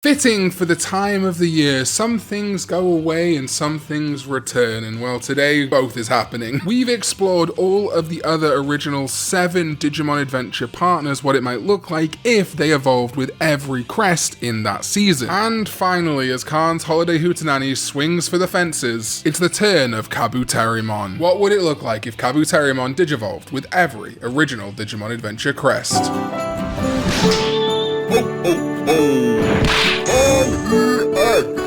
Fitting for the time of the year, some things go away and some things return, and well, today both is happening. We've explored all of the other original 7 Digimon Adventure partners, what it might look like if they evolved with every crest in that season. And finally, as Karn's Holiday Hootenanny swings for the fences, it's the turn of Kabuterimon. What would it look like if Kabuterimon Digivolved with every original Digimon Adventure crest? Ho, ho, ho! Karn EX!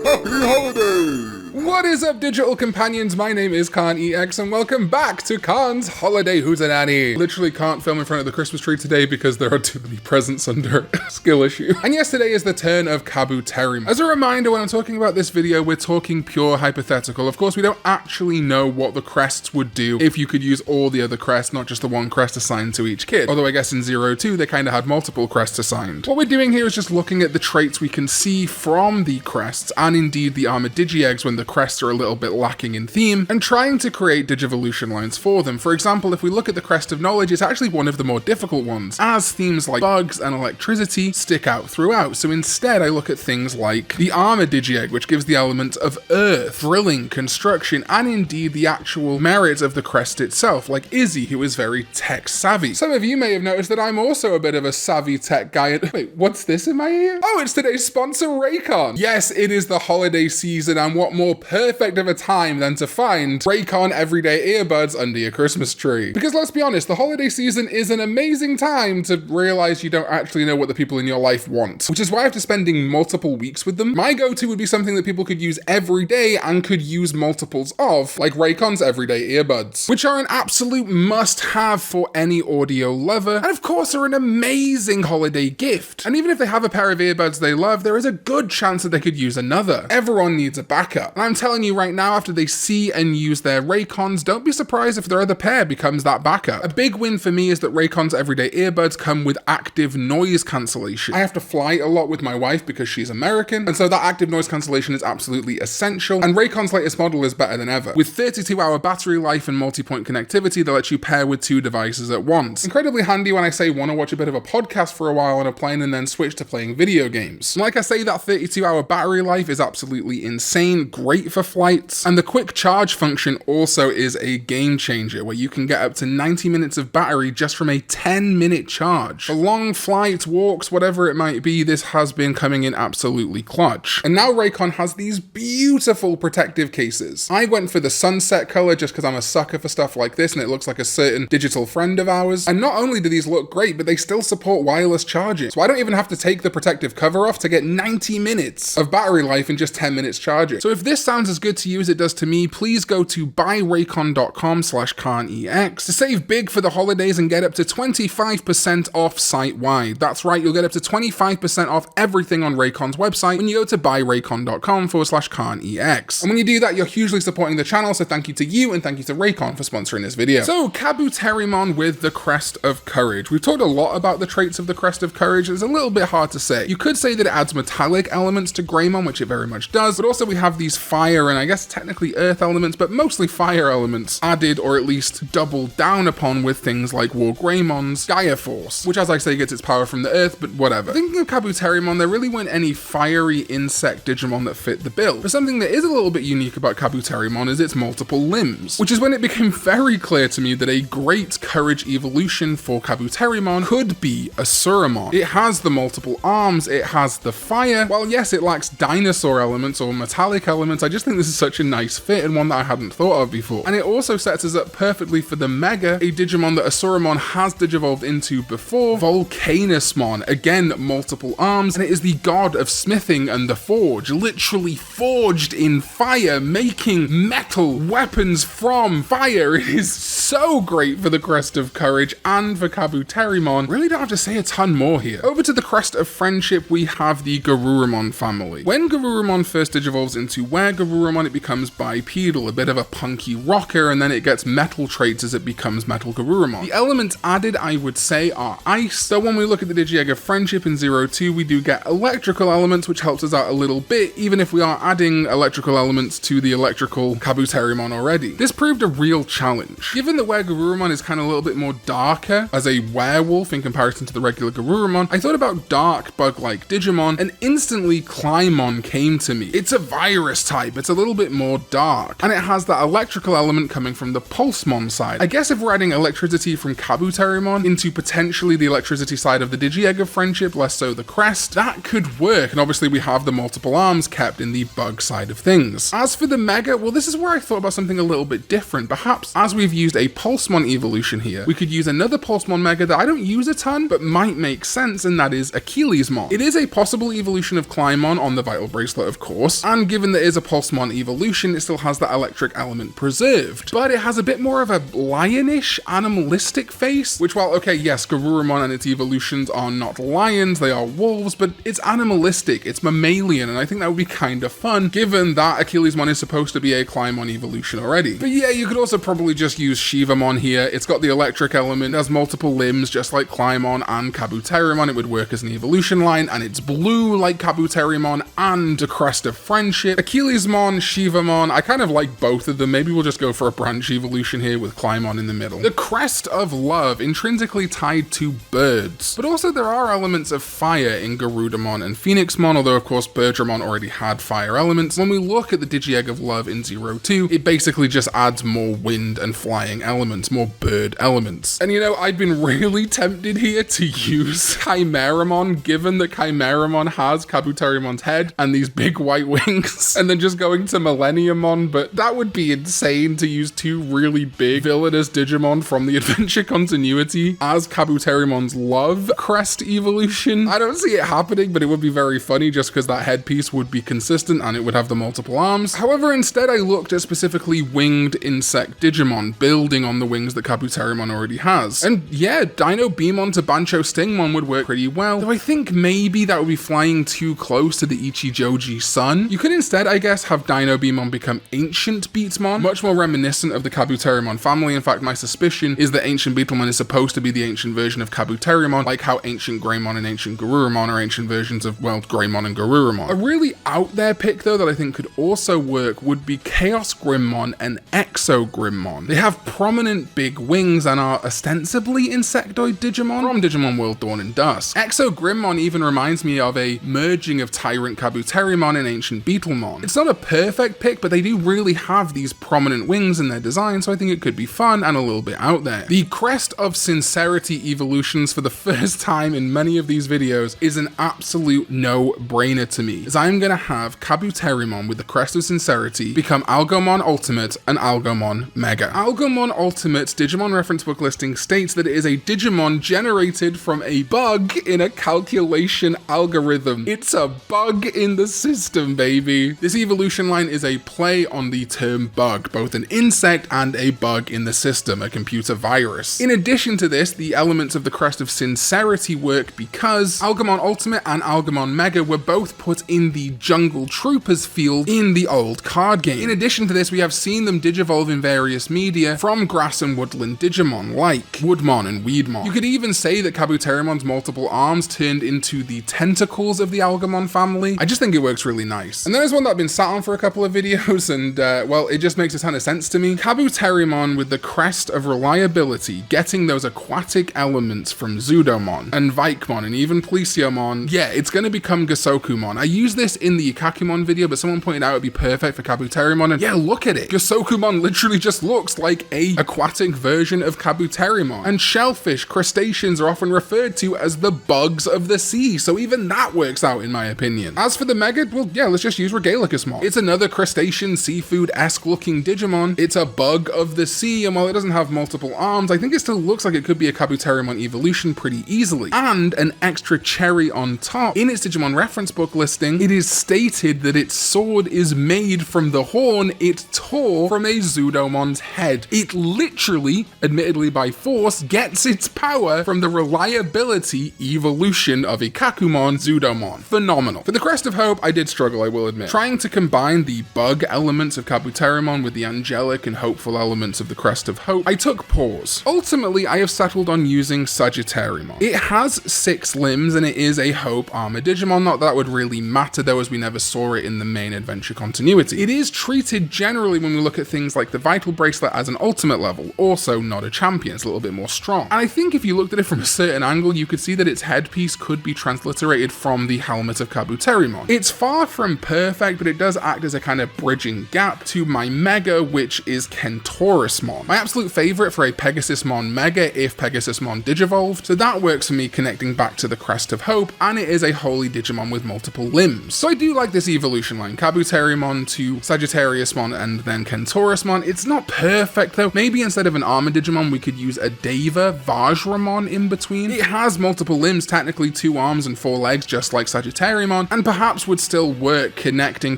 Happy Holidays! What is up, digital companions? My name is Karn EX, and welcome back to Karn's Holiday Hootenanny. Literally can't film in front of the Christmas tree today because there are too many presents under a skill issue. And yes, today is the turn of Kabuterimon. As a reminder, when I'm talking about this video, we're talking pure hypothetical. Of course, we don't actually know what the crests would do if you could use all the other crests, not just the one crest assigned to each kid. Although I guess in 0-2, they kind of had multiple crests assigned. What we're doing here is just looking at the traits we can see from the crests, and indeed the armored Digi-Eggs when the crests are a little bit lacking in theme, and trying to create Digivolution lines for them. For example, if we look at the Crest of Knowledge, it's actually one of the more difficult ones, as themes like bugs and electricity stick out throughout. So instead, I look at things like the Armored Digi-Egg, which gives the element of earth, drilling, construction, and indeed the actual merit of the crest itself, like Izzy, who is very tech savvy. Some of you may have noticed that I'm also a bit of a savvy tech guy. Wait, what's this in my ear? Oh, it's today's sponsor, Raycon. Yes, it is the holiday season, and what more perfect of a time than to find Raycon everyday earbuds under your Christmas tree. Because let's be honest, the holiday season is an amazing time to realize you don't actually know what the people in your life want, which is why after spending multiple weeks with them, my go-to would be something that people could use every day and could use multiples of, like Raycon's everyday earbuds, which are an absolute must-have for any audio lover, and of course are an amazing holiday gift. And even if they have a pair of earbuds they love, there is a good chance that they could use another. Everyone needs a backup. And I'm telling you right now, after they see and use their Raycons, don't be surprised if their other pair becomes that backup. A big win for me is that Raycon's everyday earbuds come with active noise cancellation. I have to fly a lot with my wife because she's American, and so that active noise cancellation is absolutely essential, and Raycon's latest model is better than ever. With 32-hour battery life and multi-point connectivity that lets you pair with 2 devices at once. Incredibly handy when I say want to watch a bit of a podcast for a while on a plane and then switch to playing video games. And like I say, that 32-hour battery life is absolutely insane, great for flights, and the quick charge function also is a game changer where you can get up to 90 minutes of battery just from a 10-minute charge. For long flights, walks, whatever it might be, this has been coming in absolutely clutch. And now Raycon has these beautiful protective cases. I went for the sunset color just because I'm a sucker for stuff like this and it looks like a certain digital friend of ours. And not only do these look great, but they still support wireless charging. So I don't even have to take the protective cover off to get 90 minutes of battery life in just 10 minutes charging. So if this sounds as good to you as it does to me, please go to buyraycon.com/KarnEX to save big for the holidays and get up to 25% off site-wide. That's right, you'll get up to 25% off everything on Raycon's website when you go to buyraycon.com/KarnEX. And when you do that, you're hugely supporting the channel, so thank you to you and thank you to Raycon for sponsoring this video. So, Kabuterimon with the Crest of Courage. We've talked a lot about the traits of the Crest of Courage. It's a little bit hard to say. You could say that it adds metallic elements to Greymon, which it very much does, but also we have these fire and I guess technically earth elements, but mostly fire elements added or at least doubled down upon with things like War Greymon's Gaia Force, which as I say gets its power from the earth, but whatever. Thinking of Kabuterimon, there really weren't any fiery insect Digimon that fit the bill. But something that is a little bit unique about Kabuterimon is its multiple limbs, which is when it became very clear to me that a great courage evolution for Kabuterimon could be Asuramon. It has the multiple arms, it has the fire. While yes, it lacks dinosaur elements or metallic elements, I just think this is such a nice fit and one that I hadn't thought of before. And it also sets us up perfectly for the Mega, a Digimon that Asuramon has digivolved into before, Volcanusmon. Again, multiple arms, and it is the god of smithing and the forge, literally forged in fire, making metal weapons from fire. It is so great for the Crest of Courage and for Kabuterimon. Really don't have to say a ton more here. Over to the Crest of Friendship, we have the Garurumon family. When Garurumon first digivolves into Were-Garurumon, Garurumon, it becomes bipedal, a bit of a punky rocker, and then it gets metal traits as it becomes Metal Garurumon. The elements added, I would say, are ice. So when we look at the Digi-Egg of Friendship in 02, we do get electrical elements, which helps us out a little bit, even if we are adding electrical elements to the electrical Kabuterimon already. This proved a real challenge. Given that where Garurumon is kind of a little bit more darker as a werewolf in comparison to the regular Garurumon, I thought about dark bug-like Digimon, and instantly Klymon came to me. It's a virus type, it's a little bit more dark, and it has that electrical element coming from the Pulsemon side. I guess if we're adding electricity from Kabuterimon into potentially the electricity side of the Digi-Egg of Friendship, less so the Crest, that could work, and obviously we have the multiple arms kept in the bug side of things. As for the Mega, well, this is where I thought about something a little bit different. Perhaps as we've used a Pulsemon evolution here, we could use another Pulsemon Mega that I don't use a ton, but might make sense, and that is Achillesmon. It is a possible evolution of Klymon on the Vital Bracelet, of course, and given that it is a Pulsemon evolution, it still has that electric element preserved, but it has a bit more of a lionish, animalistic face, which while, okay, yes, Garurumon and its evolutions are not lions, they are wolves, but it's animalistic, it's mammalian, and I think that would be kind of fun, given that Achillesmon is supposed to be a Klymon evolution already. But yeah, you could also probably just use Shivamon here. It's got the electric element, it has multiple limbs, just like Klymon and Kabuterimon. It would work as an evolution line, and it's blue like Kabuterimon and the Crest of Friendship. Achillesmon, Shivamon, I kind of like both of them. Maybe we'll just go for a branch evolution here with Klymon in the middle. The Crest of Love, intrinsically tied to birds, but also there are elements of fire in Garudamon and Phoenixmon, although of course Birdramon already had fire elements. When we look at the Digi-Egg of Love in 02, it basically just adds more wind and flying elements, more bird elements. And you know, I'd been really tempted here to use Chimeramon, given that Chimeramon has Kabuterimon's head and these big white wings, and then just going to Millenniummon, but that would be insane to use two really big villainous Digimon from the adventure continuity as Kabuterimon's Love Crest evolution. I don't see it happening, but it would be very funny just because that headpiece would be consistent and it would have the multiple arms. However, instead I looked at specifically winged insect Digimon, building on the wings that Kabuterimon already has. And yeah, Dino Beamon to Bancho Stingmon would work pretty well, though I think maybe that would be flying too close to the Ichijoji sun. You could instead, I guess, have Dino Beamon become Ancient Beatmon, much more reminiscent of the Kabuterimon family. In fact, my suspicion is that Ancient Beetlemon is supposed to be the ancient version of Kabuterimon, like how Ancient Greymon and Ancient Garurumon are ancient versions of, well, Greymon and Garurumon. A really out there pick, though, that I think could also work would be Chaos Grimmon and Exo Grimmon. They have prominent big wings and are ostensibly insectoid Digimon from Digimon World Dawn and Dusk. Exo Grimmon even reminds me of a merging of Tyrant Kabuterimon and Ancient Beetlemon. It's not a perfect pick, but they do really have these prominent wings in their design, so I think it could be fun and a little bit out there. The Crest of Sincerity evolutions for the first time in many of these videos is an absolute no-brainer to me, as I'm gonna have Kabuterimon with the Crest of Sincerity become Algomon Ultimate and Algomon Mega. Algomon Ultimate Digimon reference book listing states that it is a Digimon generated from a bug in a calculation algorithm. It's a bug in the system, baby. This evolution line is a play on the term bug, both an insect and a bug in the system, a computer virus. In addition to this, the elements of the Crest of Sincerity work because Algomon Ultimate and Algomon Mega were both put in the Jungle Troopers field in the old card game. In addition to this, we have seen them digivolve in various media from grass and woodland Digimon, like Woodmon and Weedmon. You could even say that Kabuterimon's multiple arms turned into the tentacles of the Algomon family. I just think it works really nice. And there's one that I've been sat on for a couple of videos, and well, it just makes a ton of sense to me. Kabuterimon with the Crest of Reliability, getting those aquatic elements from Zudomon and Vaikmon and even Plesiomon. Yeah, it's going to become Gasokumon. I used this in the Ikakimon video, but someone pointed out it'd be perfect for Kabuterimon, and yeah, look at it. Gasokumon literally just looks like a aquatic version of Kabuterimon. And shellfish, crustaceans are often referred to as the bugs of the sea, so even that works out in my opinion. As for the Mega, well, yeah, let's just use Regalicusmon. It's another crustacean, seafood-esque looking Digimon. It's a bug of the sea, and while it doesn't have multiple arms, I think it still looks like it could be a Kabuterimon evolution pretty easily. And an extra cherry on top, in its Digimon reference book listing, it is stated that its sword is made from the horn it tore from a Zudomon's head. It literally, admittedly by force, gets its power from the reliability evolution of Ikakumon Zudomon. Phenomenal. For the Crest of Hope, I did struggle, I will admit. Trying to combine combine the bug elements of Kabuterimon with the angelic and hopeful elements of the Crest of Hope, I took pause. Ultimately, I have settled on using Sagittarimon. It has 6 limbs and it is a Hope armor Digimon, not that would really matter though, as we never saw it in the main adventure continuity. It is treated generally when we look at things like the Vital Bracelet as an ultimate level, also not a champion, it's a little bit more strong. And I think if you looked at it from a certain angle, you could see that its headpiece could be transliterated from the helmet of Kabuterimon. It's far from perfect, but it does act as a kind of bridging gap to my Mega, which is Kentorismon. My absolute favorite for a Pegasusmon Mega if Pegasusmon Digivolved, so that works for me connecting back to the Crest of Hope, and it is a holy Digimon with multiple limbs. So I do like this evolution line, Kabuterimon to Sagittariusmon and then Kentorismon. It's not perfect though. Maybe instead of an armor Digimon, we could use a Deva Vajramon in between. It has multiple limbs, technically 2 arms and 4 legs, just like Sagittarimon, and perhaps would still work connecting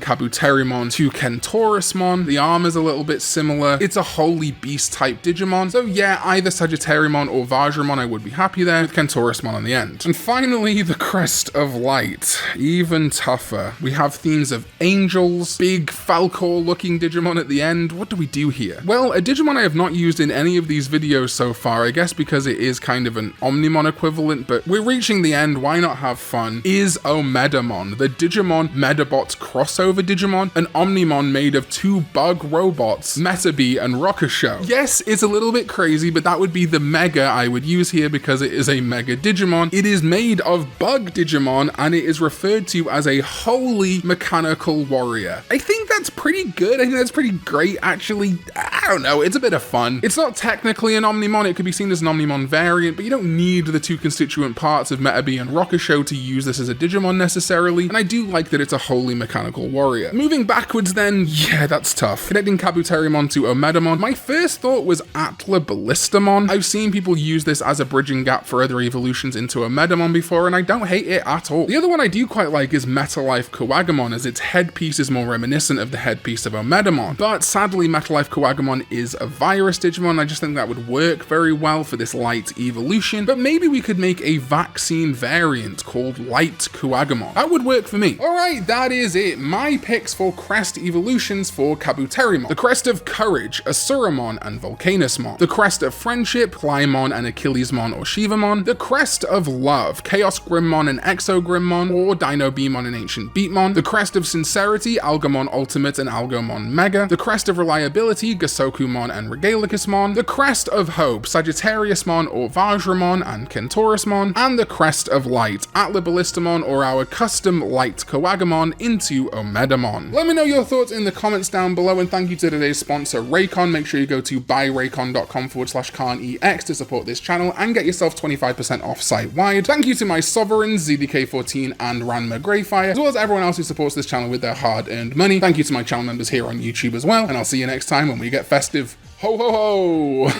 Kabuterimon to Kentorismon. The arm is a little bit similar. It's a holy beast type Digimon, so yeah, either Sagittarimon or Vajramon, I would be happy there, with Kentorismon on the end. And finally, the Crest of Light. Even tougher. We have themes of angels, big Falcor looking Digimon at the end. What do we do here? Well, a Digimon I have not used in any of these videos so far, I guess because it is kind of an Omnimon equivalent, but we're reaching the end, why not have fun, is Omedamon, the Digimon Medabot crossover Digimon, an Omnimon made of 2 bug robots, Metabee and Rokusho. Yes, it's a little bit crazy, but that would be the Mega I would use here because it is a Mega Digimon. It is made of bug Digimon, and it is referred to as a holy mechanical warrior. I think that's pretty good. I think that's pretty great, actually. I don't know, it's a bit of fun. It's not technically an Omnimon, it could be seen as an Omnimon variant, but you don't need the 2 constituent parts of Metabee and Rokusho to use this as a Digimon necessarily, and I do like that it's a wholly mechanical warrior. Moving backwards then, yeah, that's tough. Connecting Kabuterimon to Omedamon, my first thought was Atla Ballistamon. I've seen people use this as a bridging gap for other evolutions into Omedamon before, and I don't hate it at all. The other one I do quite like is Metalife Kuwagamon, as its headpiece is more reminiscent of the headpiece of Omedamon, but sadly Metalife Kuwagamon is a virus Digimon. I just think that would work very well for this light evolution, but maybe we could make a vaccine variant called Light Kuwagamon. That would work for me. Alright, that is it. My picks for Crest evolutions for Kabuterimon. The Crest of Courage, Asuramon and Volcanusmon. The Crest of Friendship, Plymon and Achillesmon or Shivamon. The Crest of Love, Chaos Grimmon and Exogrimmon or Dino Beamon and Ancient Beatmon. The Crest of Sincerity, Algamon Ultimate and Algomon Mega. The Crest of Reliability, Gasokumon and Regalicusmon. The Crest of Hope, Sagittariusmon or Vajramon and Kentorismon. And the Crest of Light, Atla Ballistamon or our custom Light Kuwagamon into Omedamon. Let me know your thoughts in the comments down below, and thank you to today's sponsor Raycon. Make sure you go to buyraycon.com/Karn EX to support this channel and get yourself 25% off site-wide. Thank you to my sovereigns ZDK14 and Ranma Greyfire, as well as everyone else who supports this channel with their hard-earned money. Thank you to my channel members here on YouTube as well, and I'll see you next time when we get festive. Ho ho ho!